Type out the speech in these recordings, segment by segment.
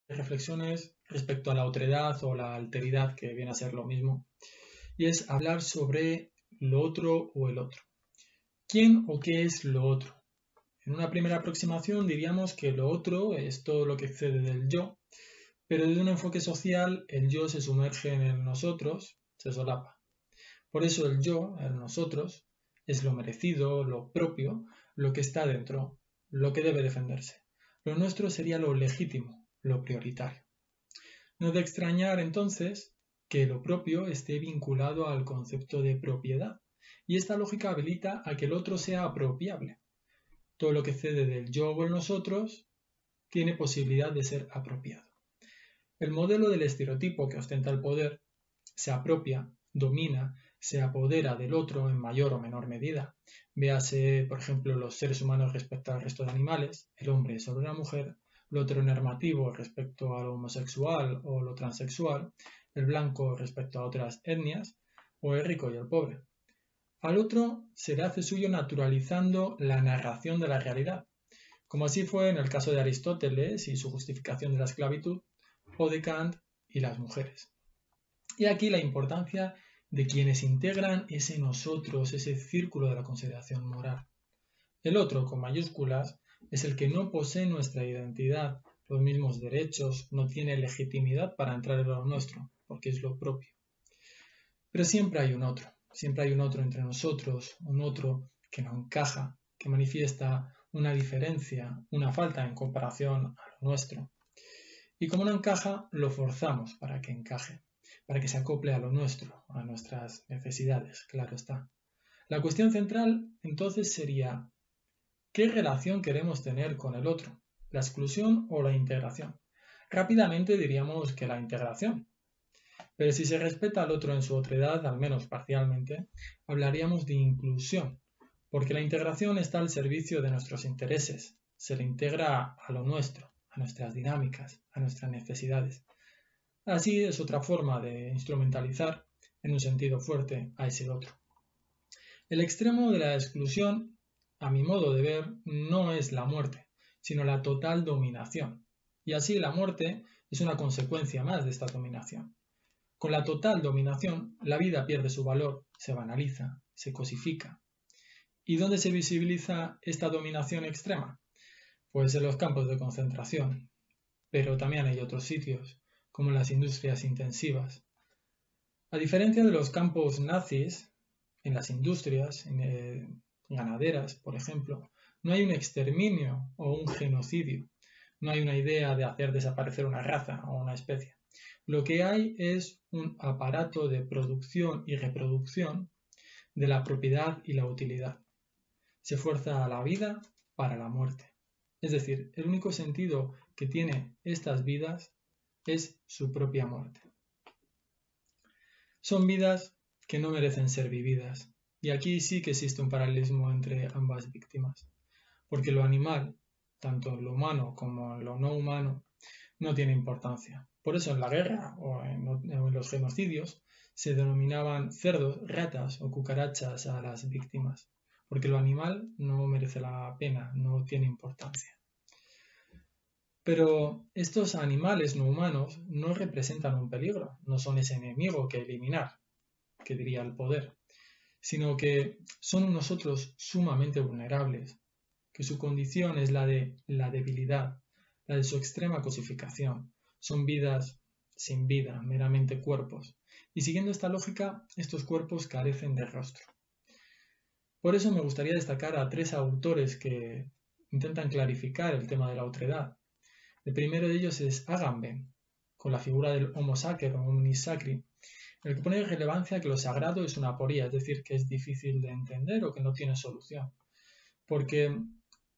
reflexiones respecto a la otredad o la alteridad, que viene a ser lo mismo, y es hablar sobre lo otro o el otro. ¿Quién o qué es lo otro? En una primera aproximación diríamos que lo otro es todo lo que excede del yo, pero desde un enfoque social el yo se sumerge en el nosotros, se solapa. Por eso el yo, el nosotros, es lo merecido, lo propio, lo que está dentro, lo que debe defenderse. Lo nuestro sería lo legítimo, lo prioritario. No es de extrañar entonces que lo propio esté vinculado al concepto de propiedad, y esta lógica habilita a que el otro sea apropiable. Todo lo que cede del yo o el nosotros tiene posibilidad de ser apropiado. El modelo del estereotipo que ostenta el poder se apropia, domina, se apodera del otro en mayor o menor medida. Véase, por ejemplo, los seres humanos respecto al resto de animales, el hombre sobre una mujer, lo heteronormativo respecto a lo homosexual o lo transexual, el blanco respecto a otras etnias, o el rico y el pobre. Al otro se le hace suyo naturalizando la narración de la realidad, como así fue en el caso de Aristóteles y su justificación de la esclavitud, o de Kant y las mujeres. Y aquí la importancia de quienes integran ese nosotros, ese círculo de la consideración moral. El otro, con mayúsculas, es el que no posee nuestra identidad, los mismos derechos, no tiene legitimidad para entrar en lo nuestro, porque es lo propio. Pero siempre hay un otro entre nosotros, un otro que no encaja, que manifiesta una diferencia, una falta en comparación a lo nuestro. Y como no encaja, lo forzamos para que encaje, para que se acople a lo nuestro, a nuestras necesidades, claro está. La cuestión central entonces sería, ¿qué relación queremos tener con el otro? ¿La exclusión o la integración? Rápidamente diríamos que la integración. Pero si se respeta al otro en su otredad, al menos parcialmente, hablaríamos de inclusión, porque la integración está al servicio de nuestros intereses, se le integra a lo nuestro, a nuestras dinámicas, a nuestras necesidades. Así es otra forma de instrumentalizar, en un sentido fuerte, a ese otro. El extremo de la exclusión, a mi modo de ver, no es la muerte, sino la total dominación. Y así la muerte es una consecuencia más de esta dominación. Con la total dominación, la vida pierde su valor, se banaliza, se cosifica. ¿Y dónde se visibiliza esta dominación extrema? Pues en los campos de concentración, pero también hay otros sitios, como las industrias intensivas. A diferencia de los campos nazis, en las industrias ganaderas, por ejemplo, no hay un exterminio o un genocidio, no hay una idea de hacer desaparecer una raza o una especie. Lo que hay es un aparato de producción y reproducción de la propiedad y la utilidad. Se fuerza a la vida para la muerte. Es decir, el único sentido que tiene estas vidas es su propia muerte. Son vidas que no merecen ser vividas. Y aquí sí que existe un paralelismo entre ambas víctimas. Porque lo animal, tanto en lo humano como en lo no humano, no tiene importancia. Por eso en la guerra o en los genocidios se denominaban cerdos, ratas o cucarachas a las víctimas, porque lo animal no merece la pena, no tiene importancia. Pero estos animales no humanos no representan un peligro, no son ese enemigo que eliminar, que diría el poder, sino que son nosotros sumamente vulnerables, que su condición es la de la debilidad, la de su extrema cosificación. Son vidas sin vida, meramente cuerpos. Y siguiendo esta lógica, estos cuerpos carecen de rostro. Por eso me gustaría destacar a tres autores que intentan clarificar el tema de la otredad. El primero de ellos es Agamben, con la figura del Homo sacer o Omnis Sacri, el que pone en relevancia que lo sagrado es una aporía, es decir, que es difícil de entender o que no tiene solución. Porque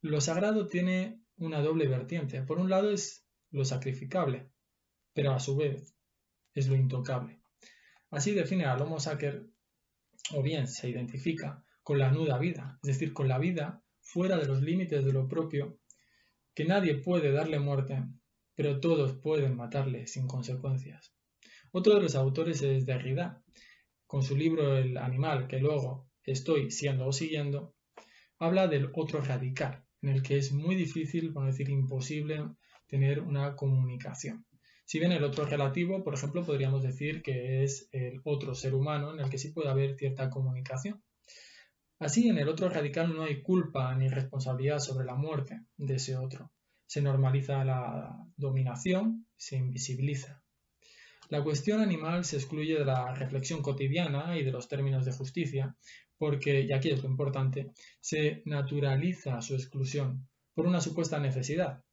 lo sagrado tiene una doble vertiente. Por un lado es lo sacrificable, pero a su vez es lo intocable. Así define al Homo sacer, o bien se identifica con la nuda vida, es decir, con la vida fuera de los límites de lo propio, que nadie puede darle muerte, pero todos pueden matarle sin consecuencias. Otro de los autores es Derrida, con su libro El animal que luego estoy siendo o siguiendo, habla del otro radical, en el que es muy difícil, por no decir imposible, tener una comunicación. Si bien el otro relativo, por ejemplo, podríamos decir que es el otro ser humano en el que sí puede haber cierta comunicación. Así, en el otro radical no hay culpa ni responsabilidad sobre la muerte de ese otro. Se normaliza la dominación, se invisibiliza. La cuestión animal se excluye de la reflexión cotidiana y de los términos de justicia, porque, y aquí es lo importante, se naturaliza su exclusión por una supuesta necesidad.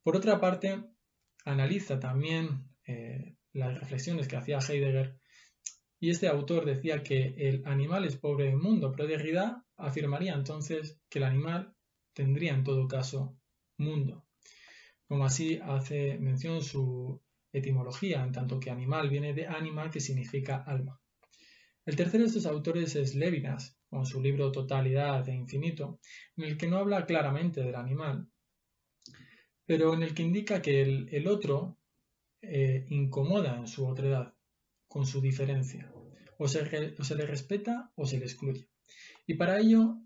Por otra parte, analiza también las reflexiones que hacía Heidegger, y este autor decía que el animal es pobre del mundo, pero Derrida afirmaría entonces que el animal tendría en todo caso mundo. Como así hace mención su etimología, en tanto que animal viene de anima, que significa alma. El tercero de estos autores es Levinas, con su libro Totalidad e Infinito, en el que no habla claramente del animal, pero en el que indica que el otro incomoda en su otredad, con su diferencia. O se le respeta o se le excluye. Y para ello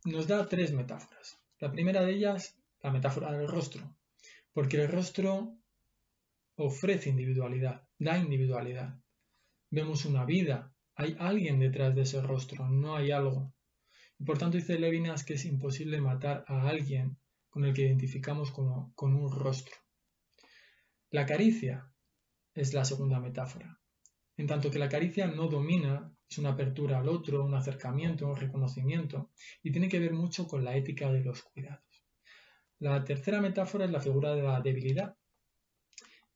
nos da tres metáforas. La primera de ellas, la metáfora del rostro, porque el rostro ofrece individualidad, da individualidad. Vemos una vida, hay alguien detrás de ese rostro, no hay algo. Y por tanto dice Levinas que es imposible matar a alguien con el que identificamos con un rostro. La caricia es la segunda metáfora. En tanto que la caricia no domina, es una apertura al otro, un acercamiento, un reconocimiento, y tiene que ver mucho con la ética de los cuidados. La tercera metáfora es la figura de la debilidad,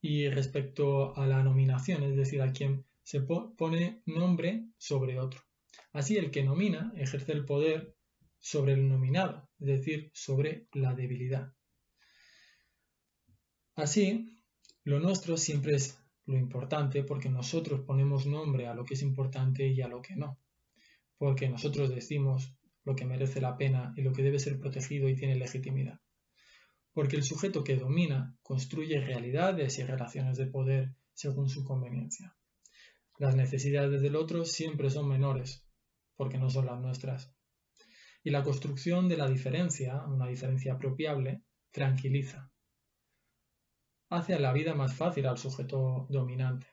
y respecto a la nominación, es decir, a quien se pone nombre sobre otro. Así, el que nomina ejerce el poder sobre el nominado, es decir, sobre la debilidad. Así, lo nuestro siempre es lo importante porque nosotros ponemos nombre a lo que es importante y a lo que no. Porque nosotros decimos lo que merece la pena y lo que debe ser protegido y tiene legitimidad. Porque el sujeto que domina construye realidades y relaciones de poder según su conveniencia. Las necesidades del otro siempre son menores, porque no son las nuestras. Y la construcción de la diferencia, una diferencia apropiable, tranquiliza. Hace la vida más fácil al sujeto dominante.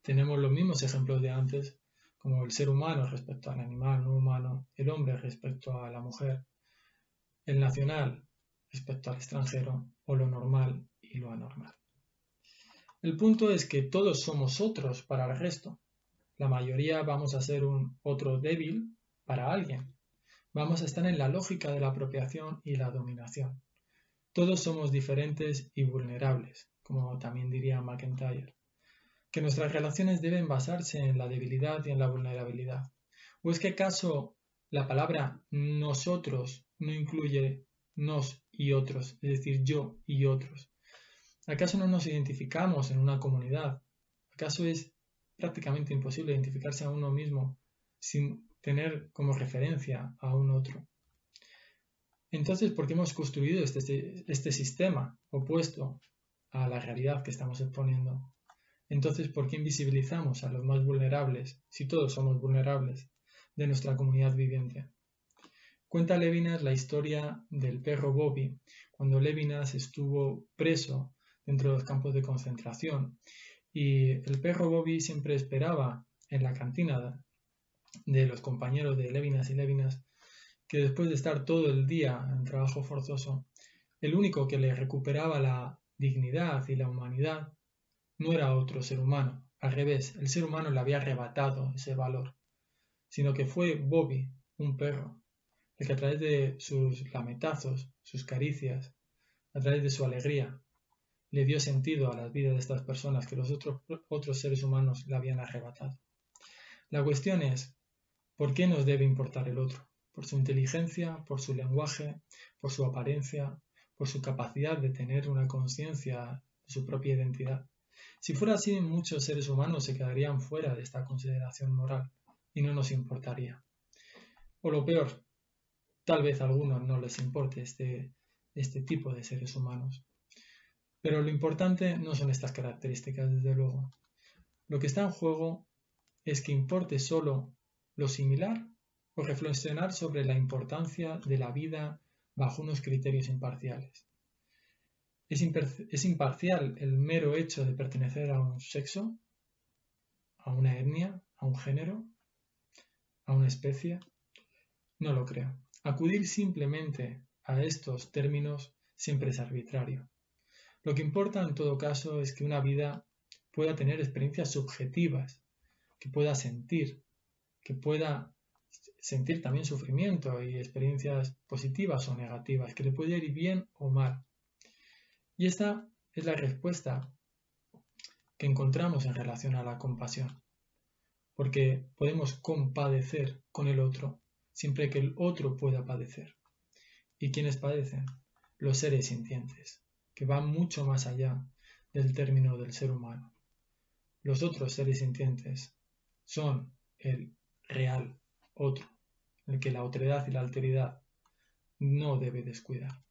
Tenemos los mismos ejemplos de antes, como el ser humano respecto al animal no humano, el hombre respecto a la mujer, el nacional respecto al extranjero, o lo normal y lo anormal. El punto es que todos somos otros para el resto. La mayoría vamos a ser un otro débil para alguien. Vamos a estar en la lógica de la apropiación y la dominación. Todos somos diferentes y vulnerables, como también diría MacIntyre. Que nuestras relaciones deben basarse en la debilidad y en la vulnerabilidad. ¿O es que acaso la palabra nosotros no incluye nos y otros, es decir, yo y otros? ¿Acaso no nos identificamos en una comunidad? ¿Acaso es prácticamente imposible identificarse a uno mismo sin tener como referencia a un otro? Entonces, ¿por qué hemos construido este sistema opuesto a la realidad que estamos exponiendo? Entonces, ¿por qué invisibilizamos a los más vulnerables, si todos somos vulnerables, de nuestra comunidad viviente? Cuenta Levinas la historia del perro Bobby, cuando Levinas estuvo preso dentro de los campos de concentración, y el perro Bobby siempre esperaba en la cantina de los compañeros de Levinas y Levinas que después de estar todo el día en trabajo forzoso, el único que le recuperaba la dignidad y la humanidad no era otro ser humano, al revés, el ser humano le había arrebatado ese valor, sino que fue Bobby, un perro, el que a través de sus lametazos, sus caricias, a través de su alegría, le dio sentido a las vidas de estas personas que los otros seres humanos le habían arrebatado. La cuestión es, ¿por qué nos debe importar el otro? ¿Por su inteligencia, por su lenguaje, por su apariencia, por su capacidad de tener una conciencia de su propia identidad? Si fuera así, muchos seres humanos se quedarían fuera de esta consideración moral y no nos importaría. O lo peor, tal vez a algunos no les importe este tipo de seres humanos. Pero lo importante no son estas características, desde luego. Lo que está en juego es que importe solo lo similar o reflexionar sobre la importancia de la vida bajo unos criterios imparciales. ¿Es imparcial el mero hecho de pertenecer a un sexo, a una etnia, a un género, a una especie? No lo creo. Acudir simplemente a estos términos siempre es arbitrario. Lo que importa en todo caso es que una vida pueda tener experiencias subjetivas, que pueda sentir también sufrimiento y experiencias positivas o negativas, que le puede ir bien o mal. Y esta es la respuesta que encontramos en relación a la compasión, porque podemos compadecer con el otro siempre que el otro pueda padecer. ¿Y quiénes padecen? Los seres sintientes, que van mucho más allá del término del ser humano. Los otros seres sintientes son el real otro, el que la otredad y la alteridad no debe descuidar.